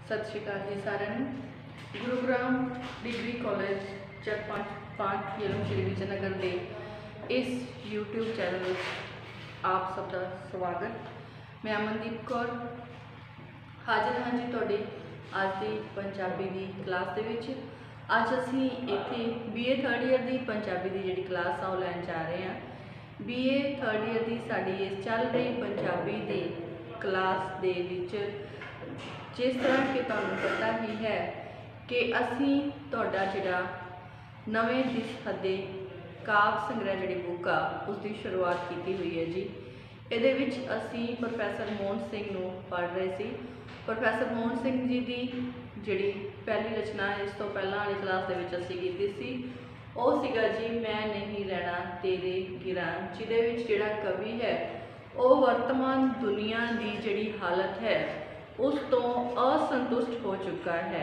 सत श्री अकाल जी साਰਿਆਂ ਨੂੰ। गुरुग्राम डिग्री कॉलेज चक 5 येलों श्री विजय नगर के इस यूट्यूब चैनल में आप सबका स्वागत। मैं अमनदीप कौर हाजिर हाँ जी तुहाडी अज की पंजाबी की क्लास दे विच। अज असी इत्थे BA थर्ड ईयर की पंजाबी की जिहड़ी क्लास आ वो लैन जा रहे हैं। BA थर्ड ईयर की साडी इस चल रही पंजाबी की क्लास दे विच जिस तरह कि तुहानूं पता ही है कि असी तुहाडा जिहड़ा नवें दिस हदे काव्य संग्रह जिहड़ी बुक आ उसकी शुरुआत की हुई है जी। ये असी प्रोफैसर मोहन सिंह नूं पढ़ रहे सी। प्रोफैसर मोहन सिंह जी की जिहड़ी पहली रचना इस तो पहला वाली क्लास दे विच असी कीती सी वो सीगा जी मैं नहीं रहना तेरे गिरां, जिहदे विच जिहड़ा कवि है वो वर्तमान दुनिया की जिहड़ी हालत है उस तो असंतुष्ट हो चुका है,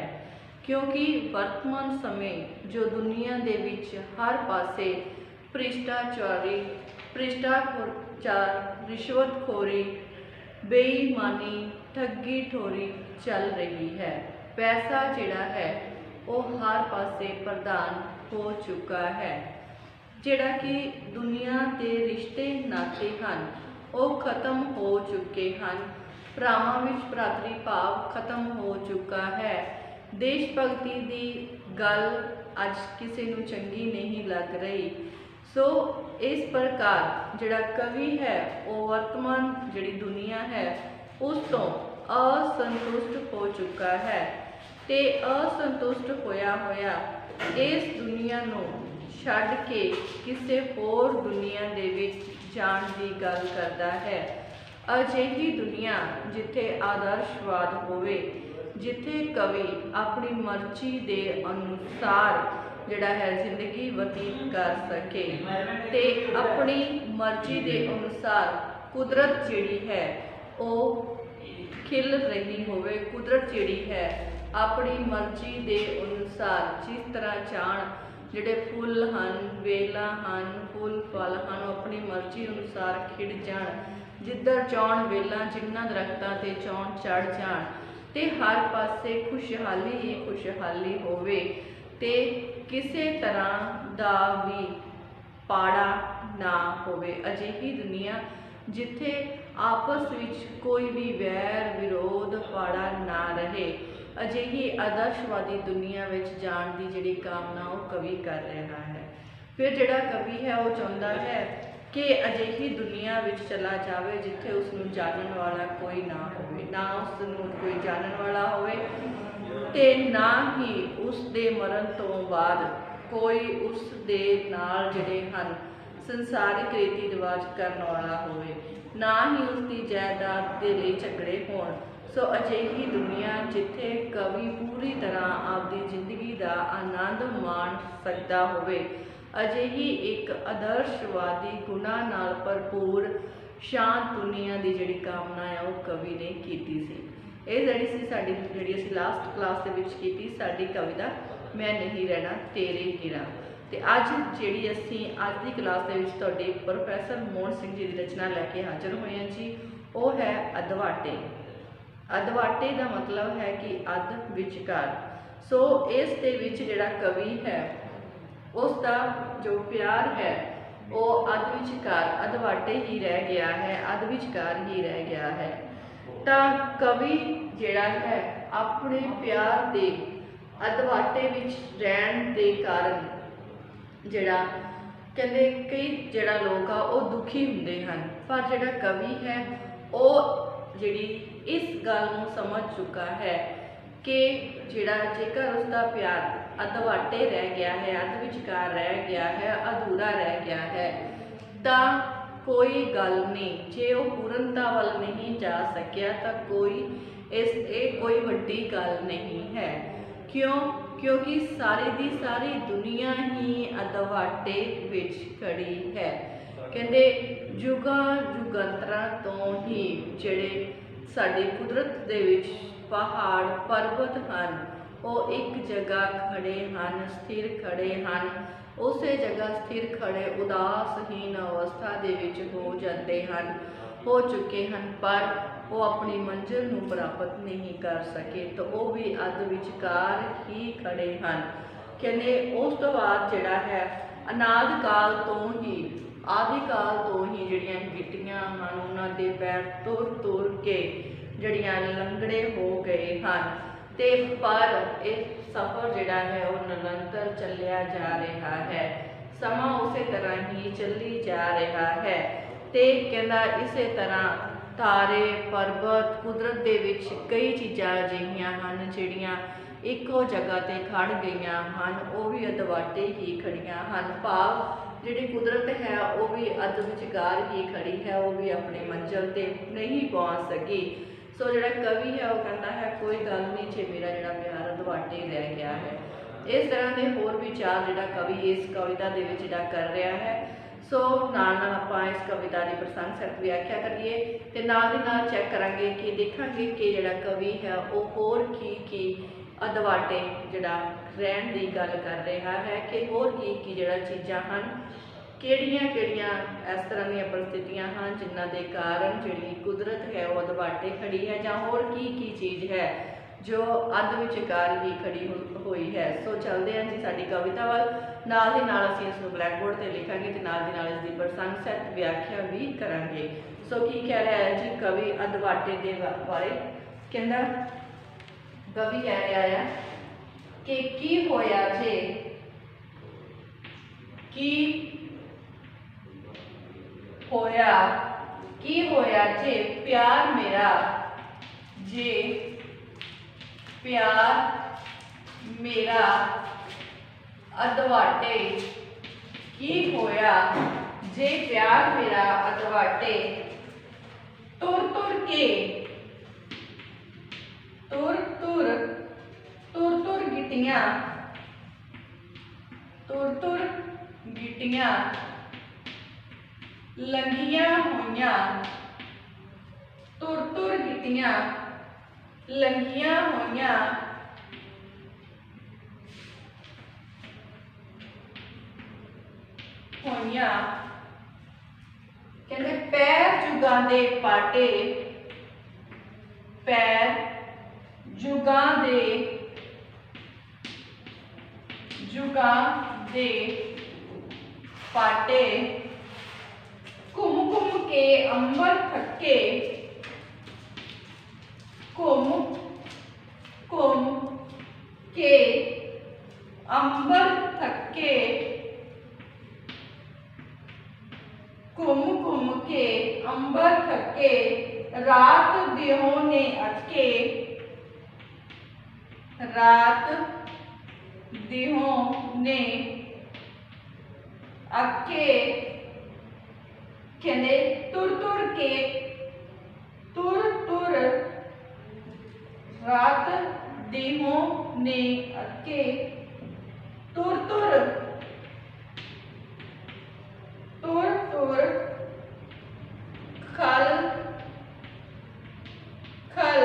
क्योंकि वर्तमान समय जो दुनिया दे विच हर पासे भ्रिष्टाचार, रिश्वतखोरी, बेईमानी, ठगी ठोरी चल रही है। पैसा जिहड़ा है वो हर पासे प्रधान हो चुका है। जिहड़ा कि दुनिया के रिश्ते नाते हैं वो खत्म हो चुके हैं। भरावां विच भरातरी भाव खत्म हो चुका है। देश भगती की गल अज किसी नूं चंगी नहीं लग रही। सो इस प्रकार जिहड़ा कवि है वो वर्तमान जिहड़ी दुनिया है उस तो असंतुष्ट हो चुका है ते असंतुष्ट होया होया इस दुनिया नूं छड्ड के किसी होर दुनिया दे विच जाण दी गल करदा है। अजिही दुनिया जिथे आदर्शवाद होवे, जिथे कवि अपनी मर्जी के अनुसार जिहड़ा है जिंदगी बतीत कर सके ते अपनी मर्जी के अनुसार कुदरत जिहड़ी है वो खिल रही होवे। कुदरत जिहड़ी है अपनी मर्जी के अनुसार जिस तरह चाहण जिहड़े फुल हैं, वेलां हैं, फुल फल हैं अपनी मर्जी अनुसार खिड़ जाण, जिधर चाहण वेलां जिन्हां दरख्तां ते चाहण चढ़ जाण ते हर पासे खुशहाली ही खुशहाली होवे ते किसी तरह दा भी पाड़ा ना होवे। अजिही दुनिया जिथे आपस विच कोई भी वैर विरोध पाड़ा ना रहे, अजिही आदर्शवादी दुनिया विच जाण दी जिहड़ी कामना वो कवि कर रहा है। फिर जिहड़ा कवि है वो चाहुंदा है कि अजिही दुनिया विच चला जावे जिथे उसनूं जानन वाला कोई ना होवे, ना उसनूं कोई जानन वाला होवे ते ना ही उसदे मरण तो बाद कोई उस दे नाल जिहड़े हन संसारिक रीति रिवाज करन वाला होवे, ना ही उसकी जायदाद के लिए झगड़े होण। सो अजिही दुनिया जिथे कवि पूरी तरह आपकी जिंदगी का आनंद माण सकता होवे, अजिही एक आदर्शवादी गुणा नाल भरपूर शांत दुनिया की जिहड़ी कामना है वो कवि ने कीती सी। ये जिहड़ी सी साडी जिहड़ी असीं लास्ट क्लास दे विच कीती साडी कविता मैं नहीं रहना तेरे गिरां। ते अज जिहड़ी असीं अज दी क्लास दे विच तुहाडे प्रोफैसर मोहन सिंह जी की रचना लैके हाजिर होए हैं जी। वो है अधवाटे। अधवाटे का मतलब है कि अध विचकार। सो इस दे विच जिहड़ा कवि है उसका जो प्यार है वो अध विचकार अधवाटे ही रह गया है, अध विचकार ही रह गया है। तो कवि जिहड़ा है अपने प्यार के अधवाटे विच रहन के कारण जिहड़ा कहते कई जिहड़ा लोग आ वो दुखी हुंदे हन, पर जिहड़ा कवि है वो जिहड़ी इस गल नूं समझ चुका है कि जिहड़ा जेकर उसका प्यार अधवाटे रह गया है, अध विचकार रह गया है, अधूरा रह गया है तो कोई गल नहीं, जे वो पूर्णता वाल नहीं जा सकिया तो कोई वड्डी गल नहीं है। क्यों? क्योंकि सारी दी सारी दुनिया ही अधवाटे विच खड़ी है। कहते जुगां जुगंतरां तो ही जिहड़े साडी कुदरत दे विच पहाड़ पर्वत हैं वो एक जगह खड़े हैं, स्थिर खड़े हैं। उस जगह स्थिर खड़े उदासहीन अवस्था दे विच हो जाते हैं, हो चुके हैं, पर वो अपनी मंजिल नूं प्राप्त नहीं कर सके, तो वो भी अध विचकार ही खड़े हैं। कहते उस तो बाद जिहड़ा है अनाद काल तो ही आदि काल तो ही जिहड़ियां गिट्टियां हैं उन्हां दे पैर तुर तुर के जिहड़ियां लंगड़े हो गए हैं, ते पर इस सफ़र जिहड़ा है वो निरंतर चलिया जा रहा है, समा उस तरह ही चली जा रहा है। ते कहंदा इसे तरह तारे पर्वत कुदरत दे विच कई चीज़ां अजिहियां हन जिहड़ियां इको जगह ते खड़ गईयां हन, वो भी अधवाटे ही खड़ियां हन। भाव जिहड़ी कुदरत है वो भी अध विचकार ही खड़ी है, वो भी अपनी मंजिल ते नहीं पहुँच सकी। सो जिहड़ा कवि है वो कहता है कोई गल नहीं जे मेरा जिहड़ा प्यार अधवाटे रह गया है। इस तरह के होर विचार जिहड़ा कवि इस कविता दे विच जिहड़ा कर रहा है। सो नाल नाल आपां इस कविता की प्रसंग सहित व्याख्या करिए ते नाल दी नाल चैक करांगे कि देखांगे कि जिहड़ा कवि है वो होर की अधवाटे जिहड़ा रहन की गल कर रहा है कि होर की जिहड़ा चीज़ां हन किहड़ियां इस तरह दी परिस्थितियां हैं जिन्हां दे कारण जिहड़ी कुदरत है वो अधवाटे खड़ी है, जां होर की चीज़ है जो अध विचकार ही खड़ी हुई है। सो चलते हैं जी साडी कविता वाल, नाल दी नाल असीं इस नूं ब्लैक बोर्ड ते लिखांगे ते नाल दी नाल इस दी प्रसंग सहित व्याख्या भी करांगे। सो की कह रहा है जी कवि अधवाटे दे बारे, कहंदा कवि कह रहा है कि की होया जे की होया जे प्यार मेरा जे प्यार मेरा अधवाटे, की होया जे प्यार मेरा अधवाटे तुर तुर के तुर तुर गिट्टियां लंघियां होइयां, तुर गिट्टियां लंघियां होइयां कहते पैर जुगां दे पाटे, पैर जुगां दे पाटे घुम घुम के अंबर थके, घुम के अंबर थके, घुम के अंबर थके रात दिहों ने अटके, रात दिहों ने अटके कहते तुर तुर रात दिहों ने अटके, तुर खल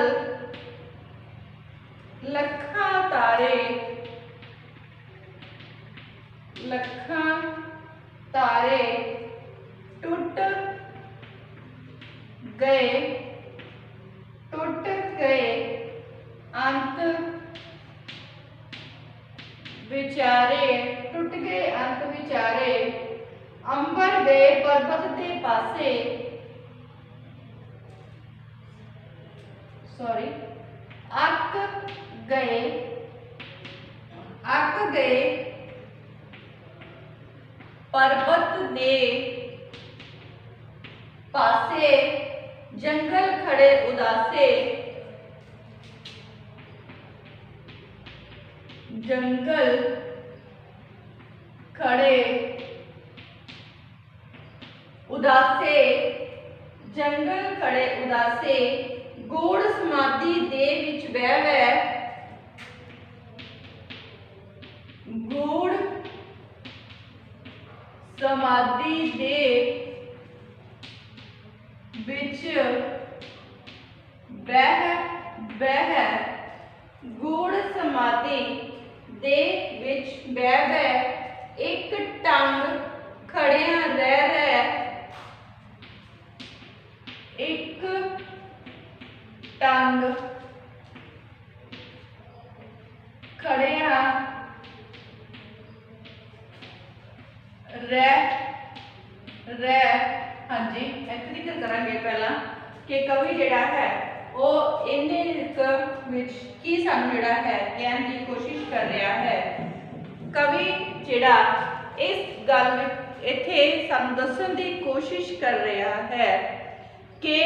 लखा तारे टूट गए अंत विचारे, टूट गए अंत विचारे अंबर गए पर्वत दे पासे, सॉरी अक गए पर्वत दे पासे जंगल खड़े उदासे, जंगल खड़े उदासे गूढ़ समाधि दे विच बह गूढ़ समाधि दे विच बह गूढ़ समाधि दे विच बह एक टंग खड़िया रह एक टंग खड़िया रै हाँ जी इत्थे जिक्र करांगे पहला कि कवि जिहड़ा है वो इन्ने विच की सानू जिहड़ा है कहने की कोशिश कर रहा है। कवि जिहड़ा इस गल इत्थे सानू दस्सण की कोशिश कर रहा है कि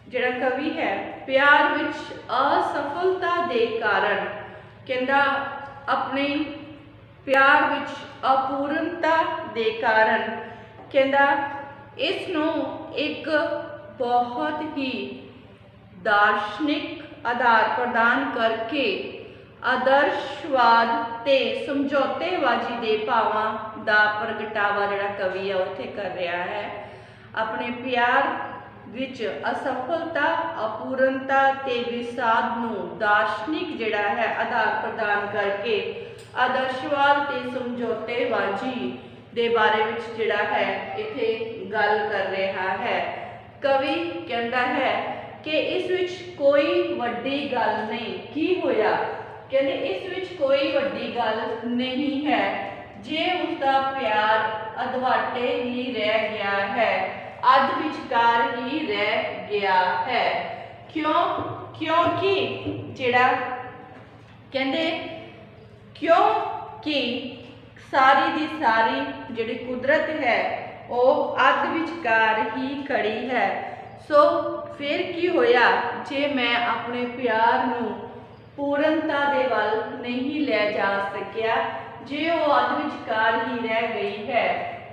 जिहड़ा कवि है प्यार विच असफलता दे कारण कहंदा अपने प्यार विच अपूर्णता दे कारण कहंदा इसनू एक बहुत ही दार्शनिक आधार प्रदान करके आदर्शवाद ते समझौतेबाजी दे भावां दा प्रगटावा जिहड़ा कवि है उत्थे कर रहा है। अपने प्यार विच असफलता अपूर्णता ते विषाद नू दार्शनिक जिहड़ा है आधार प्रदान करके आदर्शवाद ते समझौतेबाजी दे बारे विच जिहड़ा है इत्थे गल कर रहा है। कवि कहता है कि इस विच कोई वड्डी गल नहीं। की होया कहते इस विच कोई वड्डी गल नहीं है जे उसका प्यार अधवाटे ही रह गया है, अध विचकार ही रह गया है। क्योंकि जिहड़ा कहते क्योंकि सारी दी सारी जिहड़ी कुदरत है वो अध विचकार ही खड़ी है। सो फिर की होया जे मैं अपने प्यार नू पूर्णता दे वल नहीं ले जा सकिया, जे वो अध विचकार ही रह गई है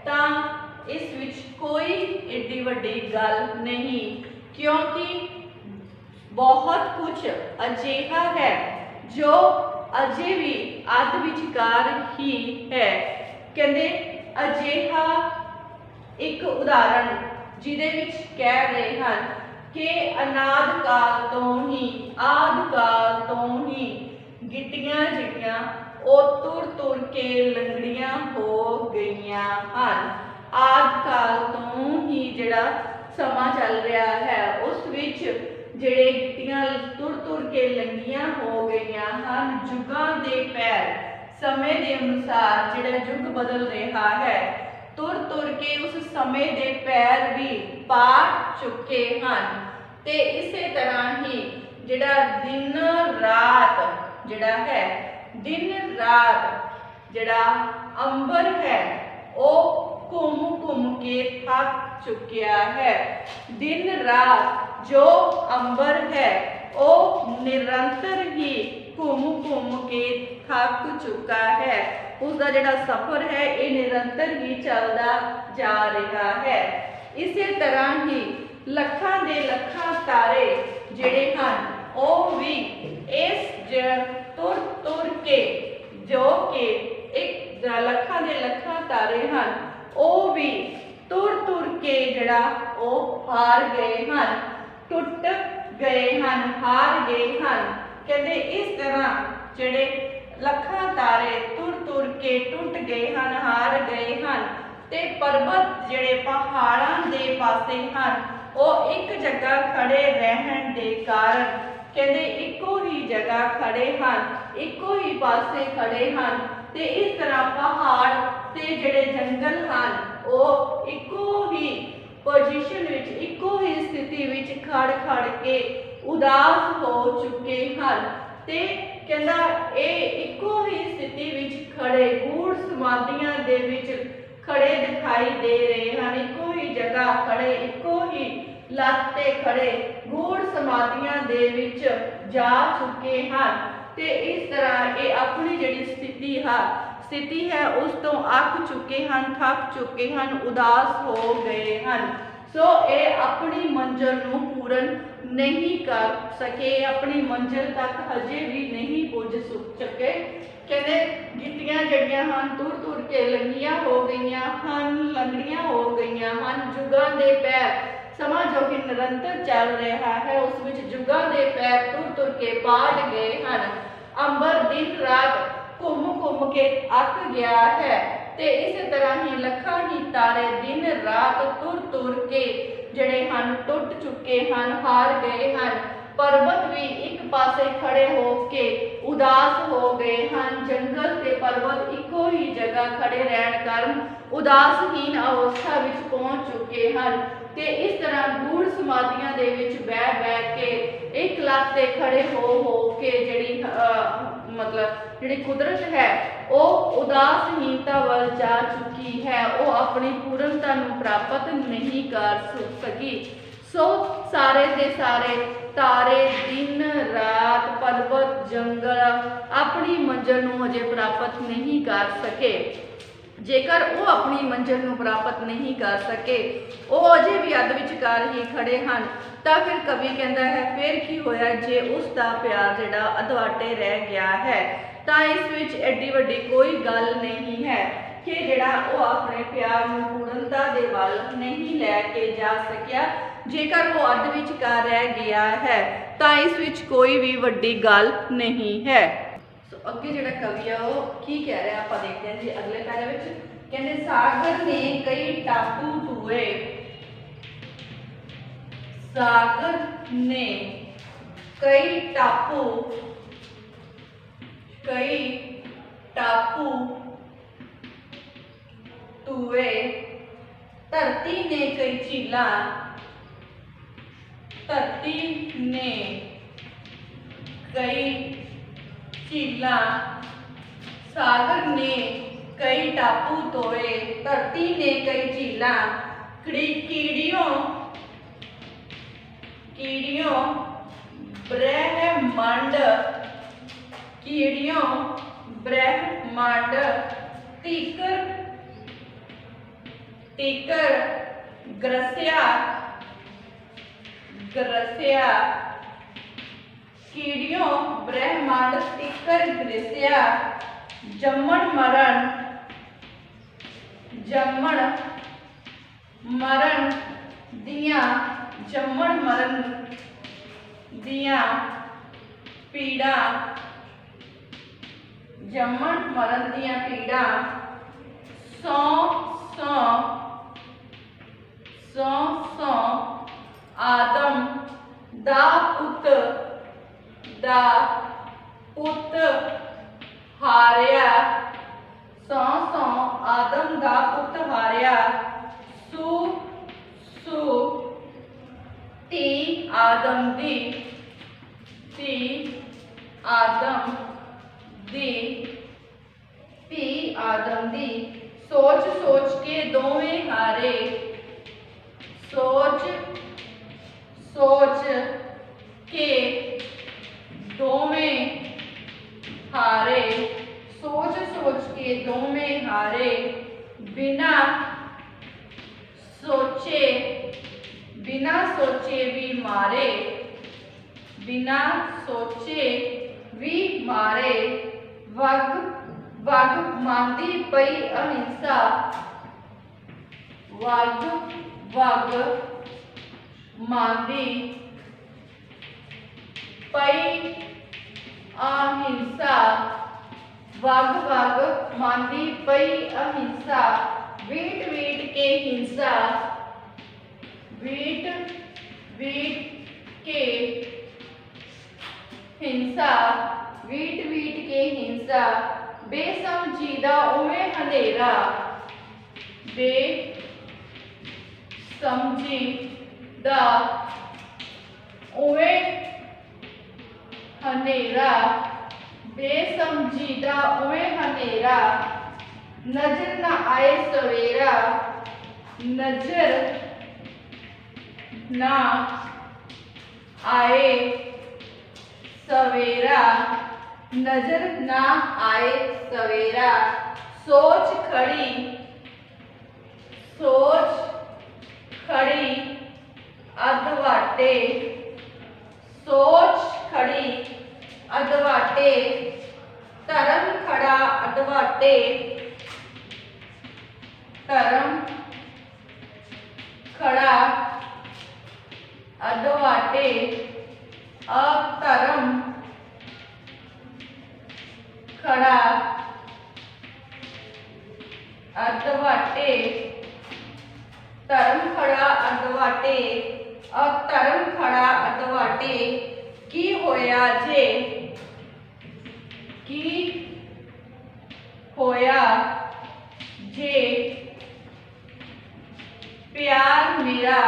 तां इस विच कोई एडी वड्डी गल नहीं, क्योंकि बहुत कुछ अजिहा है जो अजे भी अध विचकार ही है। कहते अजिहा एक उदाहरण जिहदे विच कह रहे हैं कि अनाद काल तो ही आद काल तो ही गिट्टियां जिहड़ियां ओ तुर तुर के लंगड़ियां हो गईयां हन। आद काल तो ही जिहड़ा समा चल रहा है उस विच जिहड़े गिट्टियां तुर तुर के लंघियां हो गईयां हन। जुगां दे पैर समय के अनुसार जिहड़ा युग बदल रहा है तुर तुर के उस समय के पैर भी पा चुके हैं। ते इसे तरह ही जिहड़ा दिन रात जिहड़ा है दिन रात जिहड़ा अंबर है वो घूम घूम के थक चुकिया है। दिन रात जो अंबर है वो निरंतर ही घूम घूम के थक चुका है। उसका जिहड़ा सफर है ये निरंतर ही चलता जा रहा है। इसी तरह ही लखां दे लखां तारे जिहड़े हन वो भी इस तुर तुर के जो कि एक लखां दे लखां तारे हन वो भी तुर तुर के जिहड़ा वो हार गए हन, टुट गए हन, हार गए हन। कहते इस तरह जिहड़े लखां तारे तुर तुर के टुट गए हन, हार गए हन ते पर्वत जिहड़े पहाड़ां दे पासे हन वो एक जगह खड़े रहन दे कारण कहते इको ही जगह खड़े हन, इको ही पासे खड़े हन ते इस तरह पहाड़ ते जिहड़े जंगल हन वो इको ही पोजीशन विच इको ही स्थिति विच खड़ खड़ के उदास हो चुके हन। ते कहंदा ए इको ही स्थिति विच खड़े गूढ़ समाधियां दे विच खड़े दिखाई दे रहे हैं। इको ही जगह खड़े इको ही लाते खड़े गूढ़ समाधियां दे विच जा चुके हैं। ते इस तरह ये अपनी जिहड़ी स्थिति है उस तो अक चुके हैं, थक चुके हैं, उदास हो गए हैं। सो ये अपनी मंजिल नू पूर्ण नहीं कर सके, अपनी मंजिल तक हजे भी नहीं पुज सके। कहते गिट्टियां जड़ियां हन तुर तुर के लंघियां हो गईयां हन, लंगड़ियां हो गईयां हन। जुगां दे पैर समा जो कि निरंतर चल रहा है उस विच जुगां दे पैर तुर तुर के पाट गए हन। अंबर दिन रात घूम घूम के अक गया है। ते इस तरह ही लखां ही तारे दिन रात तुर तुर के ਜਿਹੜੇ ਹਨ ਟੁੱਟ ਚੁੱਕੇ ਹਨ, ਹਾਰ ਗਏ ਹਨ। पर्वत भी एक पासे खड़े होके उदास हो गए हैं। जंगल ते पर्वत इको ही जगह खड़े रहन कारण उदासहीन अवस्था विच पहुंच चुके हैं। ते इस तरह गूढ़ समाधियां दे विच बह के एक लत ते खड़े हो के जिहड़ी मतलब जिहड़ी कुदरत है वो उदासहीनता वल जा चुकी है, वो अपनी पूर्णता नूं प्राप्त नहीं कर सकी। सो सारे दे सारे तारे दिन रात पर्वत जंगल अपनी मंजिल नूं हजे प्राप्त नहीं कर सके। जेकर वो अपनी मंजिल नूं प्राप्त नहीं कर सके, वो अजे भी अध विचकार ही खड़े हैं, तो फिर कवि कहता है फिर की होया जे उसका प्यार जिहड़ा अधवाटे रह गया है। तो इस विच एडी वड्डी कोई गल नहीं है कि जिहड़ा वो अपने प्यार नूं पूर्णता दे वल नहीं लैके जा सकिया। जेकर वो अध विचकार रह गया है तो इस विच कोई भी वड्डी गल नहीं है। अगे जिहड़ा कवि है वो की कह रहा है आप देखते हैं जी अगले पैरे विच। कहते सागर ने कई टापू धुए, सागर ने कई टापू धुए, धरती ने कई झीला, धरती ने कई झीला, सागर ने कई टापू धोए, धरती ने कई झीला, कीड़ियों ब्रह्मांड, कीड़ियों ब्रह्मांड, तीकर ग्रस्या, कीड़ियों ब्रह्मांड तीकर ग्रस्या, जम्मण मरण दियां पीड़ा, जम्मण मरण दियां पीड़ा, सौ आदम दा पुत हारिया, सौ आदम दा पुत हारिया, सू ती आदम दी, सोच के दोवें हारे, सोच के दोवें हारे, सोच के दोवें हारे, बिना सोचे भी मारे, बिना सोचे भी मारे, वग मांदी पई अहिंसा, वग मांदी पई अहिंसा, वग मांदी पई अहिंसा, वीट के हिंसा, वीट के हिंसा, बेसमझीदा उमें हनेरा, बेसमझीदा उमें हनेरा, बेसमझीदा उमें हनेरा, नजर न आए सवेरा, नजर न आए सवेरा, नजर न आए सवेरा, सोच खड़ी अधवाटे, सोच खड़ी अधवाटे, धर्म खड़ा अधवाटे, धर्म खड़ा अधवाटे, अधर्म खड़ा अधवाटे, धर्म खड़ा अधवाटे। अदवाटे धर्म खड़ा अदवाटे की होया जे की होया जे प्यार मेरा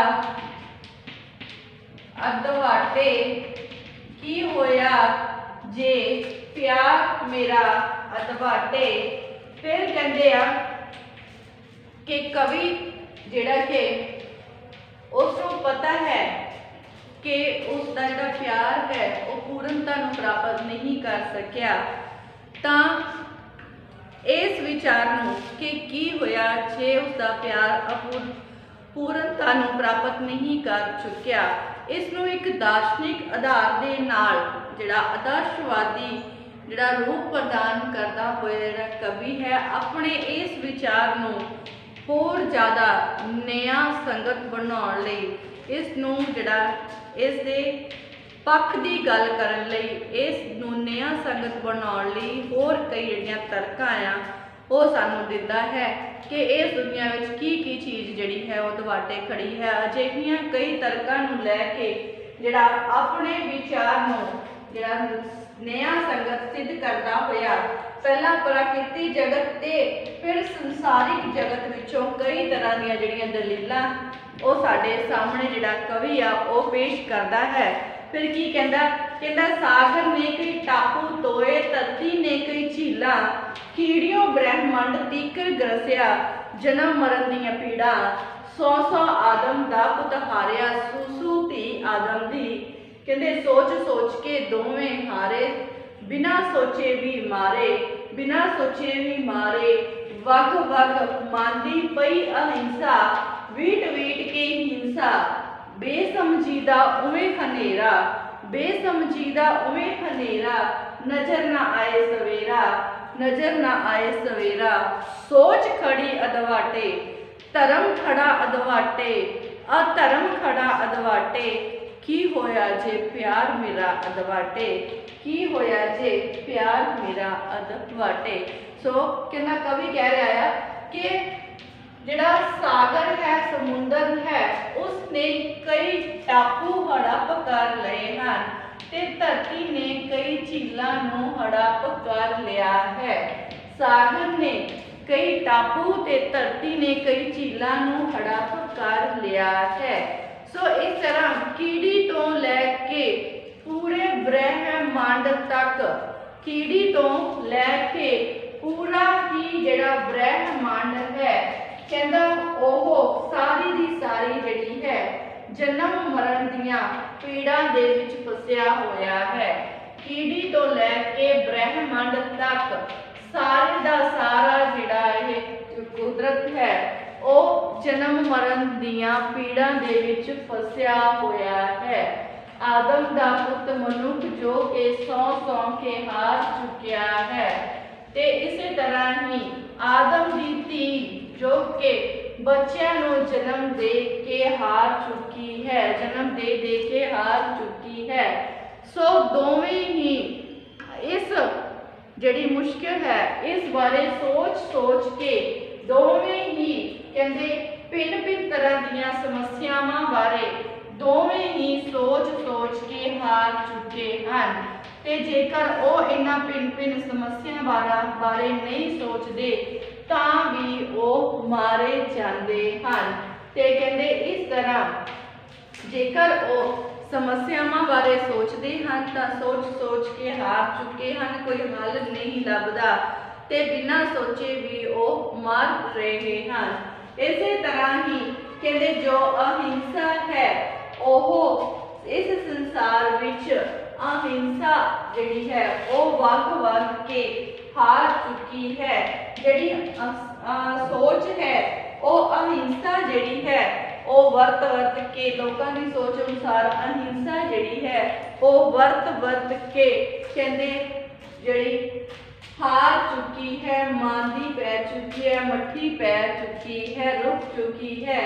अदवाटे की होया जे प्यार मेरा अदवाटे। फिर कहते हैं कि कवि जिहड़ा कि उसको पता है कि उसका जिहड़ा प्यार है वो पूर्णता नूं प्राप्त नहीं कर सकिया, तां इस विचार नूं कि की होया जे उसका प्यार पूर्णता नूं प्राप्त नहीं कर चुकिया, इसनूं एक दार्शनिक आधार दे नाल जिहड़ा आदर्शवादी जिहड़ा रूप प्रदान करता हुआ जिहड़ा कवि है अपने इस विचार नूं होर ज़्यादा नया संगत बनाउण लई इसनूं जिहड़ा इस दे पक्ष की गल करन लई इस नूं नया संगत बनाउण लई होर कई जिहड़ियां तर्कां आ वो सानूं दिंदा है कि इस दुनिया विच की चीज़ जिहड़ी है वो दवाटे खड़ी है। अजिहियां कई तर्कां नूं लैके जिहड़ा अपने विचार नूं जिहड़ा नया संगत सिद्ध करता होया पहला प्राकृतिक जगत ते फिर संसारिक जगत विचों कई तरह दी जिहड़ियां दलीलां वो साडे सामने जिहड़ा कवि आ वो पेश करता है। फिर की कहंदा सागर ने कई टापू तोए धरती ने कई झीलां कीड़ियों ब्रह्मंड तीकर ग्रसिया जन्म मरण दीआं पीड़ा 100 आदम दा पुत हारिया सूसू धी आदम दी। कहंदे सोच सोच के दोवें हारे बिना सोचे भी मारे बिना सोचे भी मारे वग वग मांदी पई अहिंसा वीट वीट के हिंसा बेसमझीदा उवें हनेरा बेसमझीदा उवें हनेरा नजर ना आए सवेरा नजर ना आए सवेरा सोच खड़ी अदवाटे धर्म खड़ा अदवाटे अधर्म खड़ा अदवाटे की होया जे प्यार मेरा अदवाटे की होया जे प्यार मेरा अदवाटे। सो कहना कवि कह रहा है कि जिहड़ा सागर है समुंदर है उसने कई टापू हड़प कर लए हैं ते धरती ने कई झीलों नूं हड़प कर लिया है। सागर ने कई टापू ते धरती ने कई झीलों नूं हड़प कर लिया है। सो इस तरह कीड़ी तो लैके पूरे ब्रह्मांड तक कीड़ी तो लैके पूरा ही जिहड़ा ब्रह्मांड है कहंदा ओह सारी दी सारी जिहड़ी है जन्म मरण दीआं पीड़ां दे विच फसिया होया है। कीड़ी तो लैके ब्रह्मांड तक सारे दा सारा जिहड़ा इह कुदरत है ओ जन्म मरण दीआं पीड़ां दे विच फसिया होया है। आदम दा पुत मनुख जो कि सौ के हार चुकिया है ते इसे तरह ही आदम दी धी जो कि बच्चों नूं जन्म दे के हार चुकी है जन्म दे के हार चुकी है। सो दोवें ही इस जिहड़ी मुश्किल है इस बारे सोच सोच के दोवें ही कहंदे भिन्न भिन्न तरह दीआं समस्यावां बारे दोवें ही सोच सोच के हार चुके हैं ते जेकर वो इन्हां भिन्न भिन्न समस्या बारे नहीं सोचते तां भी वो मारे जाते हैं। ते कहंदे इस तरह जेकर वो समस्यावां बारे सोचते हैं तो सोच सोच के हार चुके हैं कोई हल नहीं लभदा ते बिना सोचे भी वो मर रहे हैं। इसी तरह ही कहते जो अहिंसा है ओहो इस संसार विच अहिंसा जिहड़ी है वो वग वग के हार चुकी है। जिहड़ी सोच है वो अहिंसा जिहड़ी है वो वर्त वर्त के लोगों की सोच अनुसार अहिंसा जिहड़ी है वो वर्त वर्त के कहंदे जिहड़ी हार चुकी है मांदी पै चुकी है मट्ठी पै चुकी है रुक चुकी है।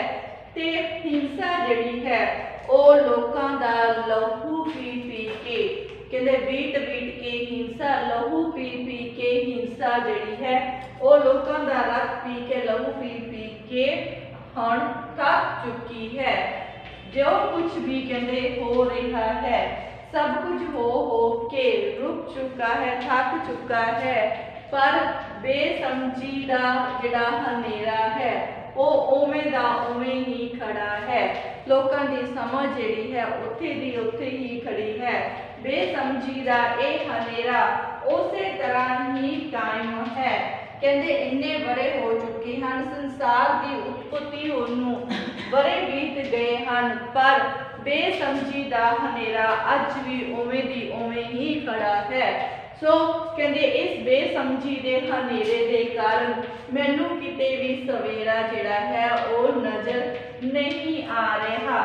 ते हिंसा जिहड़ी है वो लोगों का लहू पी पी के कहते बीट बीट के हिंसा लहू पी पी के हिंसा जिहड़ी है वो लोगों का रक्त पी के लहू पी पी के हुण थक चुकी है। जो कुछ भी कहते हो रहा है सब कुछ हो के रुक चुका है, थक चुका है, पर बेसमझी दा जिहड़ा हनेरा है वो उवें दा उवें ही खड़ा है। लोकां दी समझ जिहड़ी है उत्थे दी उत्थे ही खड़ी है। बेसमझी दा ये हनेरा उसे तरह ही कायम है। कहते इन्ने बड़े हो चुके हैं, संसार की उत्पत्ति होनू बड़े बीत गए हैं, पर बेसमझी दा हनेरा अज भी उवें दी उवें ही खड़ा है। सो कहते इस बेसमझी दे हनेरे दे कारण मैनू किते भी सवेरा जिहड़ा है वो नज़र नहीं आ रहा।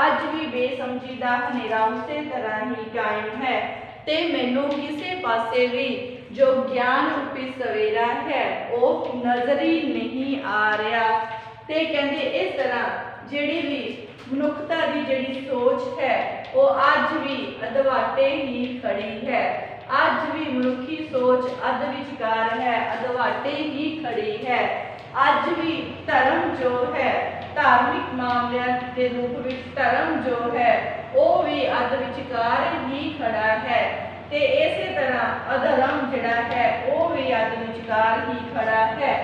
अज भी बेसमझी दा हनेरा उसे तरह ही कायम है ते मैनू किसी पासे भी जो ज्ञान रूपी सवेरा है वो नज़र ही नहीं आ रहा। ते कहते इस तरह जिहड़ी भी मनुखता की जिहड़ी सोच है वो अज भी अधवाटे ही खड़ी है। अज भी मनुखी सोच अध विचकार है, अधवाटे ही खड़ी है। अज भी धर्म जो है धार्मिक मामलों के रूप में धर्म जो है वो भी अध विचकार ही खड़ा है। ते इस तरह अधर्म जिहड़ा है वो भी अध विचकार ही खड़ा है।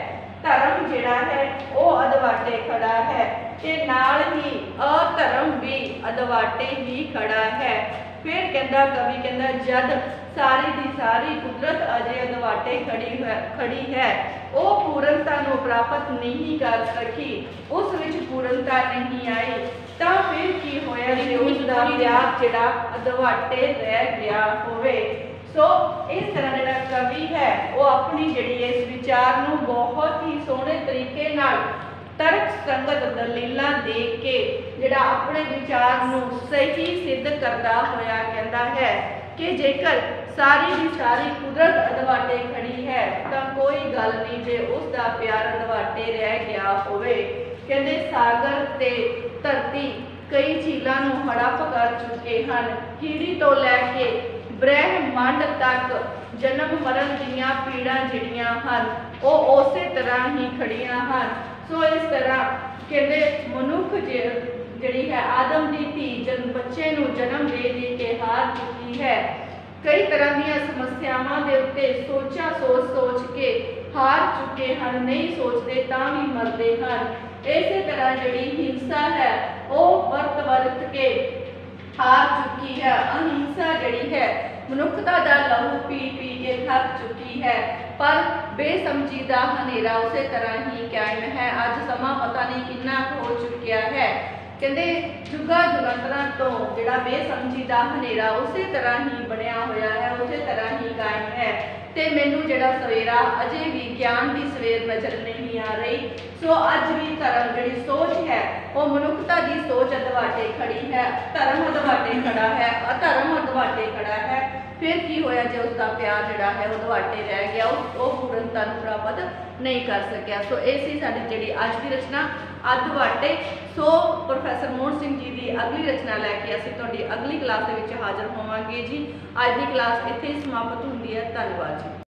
धर्म जिहड़ा है वो अधवाटे खड़ा है ते नाल ही अधर्म भी अधवाटे ही खड़ा है। फिर कहता कवि कहता जद सारी दी सारी कुदरत अजे अधवाटे खड़ी है वो पूर्णता को प्राप्त नहीं कर सकी, उस विच पूर्णता नहीं आई, तो फिर की होया कि उसका प्यार जिहड़ा अधवाटे रह गया होवे। सो इस तरह जिहड़ा कवि है वो अपनी जिहड़ी इस विचार नूं बहुत ही सोहणे तरीके नाल तर्क संगत दलीलां दे के जिहड़ा अपने विचार नूं सही सिद्ध करता होया कहता है कि जेकर सारी की सारी कुदरत अधवाटे खड़ी है तो कोई गल नहीं जे उसका प्यार अधवाटे रह गया होवे। कहते सागर ते धरती कई झीलों नूं हड़प कर चुके हैं, कीड़ी तो लैके ब्रह्मंड तक जन्म मरण दीयां पीड़ां जिहड़ियां हन वो उस तरह ही खड़ियां हन। सो इस तरह कहते मनुख जिहड़ी है आदम की धी जन बच्चे नूं जन्म दे के हार चुकी है। कई तरह दी समस्यावां दे उत्ते सोचा सोच के हार चुके हैं, नहीं सोचते तां भी मरते हैं। इस तरह जिहड़ी हिंसा है वो वरत के हार चुकी है। अहिंसा जिहड़ी है मनुखता दा लहू पी के थक चुकी है, पर बेसमझी दा हनेरा उसे तरह ही कायम है। अज समा पता नहीं कितना हो चुकिया है। कहते जुगा जुगंतरा तो जिहड़ा बेसमझी दा हनेरा उसे तरह ही बनया होया है, उसे तरह ही कायम है। ते मैनू जिहड़ा सवेरा अजे भी ज्ञान की सवेर नज़र नहीं आ रही। सो अज भी धर्म जिहड़ी सोच है वो मनुखता की सोच अधवाटे खड़ी है, धर्म अधवाटे खड़ा है, अधर्म अधवाटे खड़ा है। फिर की होया जो उसका प्यार जिहड़ा है वो अधवाटे रह गया, वो पूर्णता को प्राप्त नहीं कर सकिया। सो ये सी साडी जिहड़ी अज की रचना अधवाटे। सो प्रोफैसर मोहन सिंह जी की अगली रचना लैके असीं तुहाडी अगली क्लास दे विच हाज़र होवांगे जी। अज की क्लास इत्थे ही समाप्त हुंदी है। धन्यवाद जी।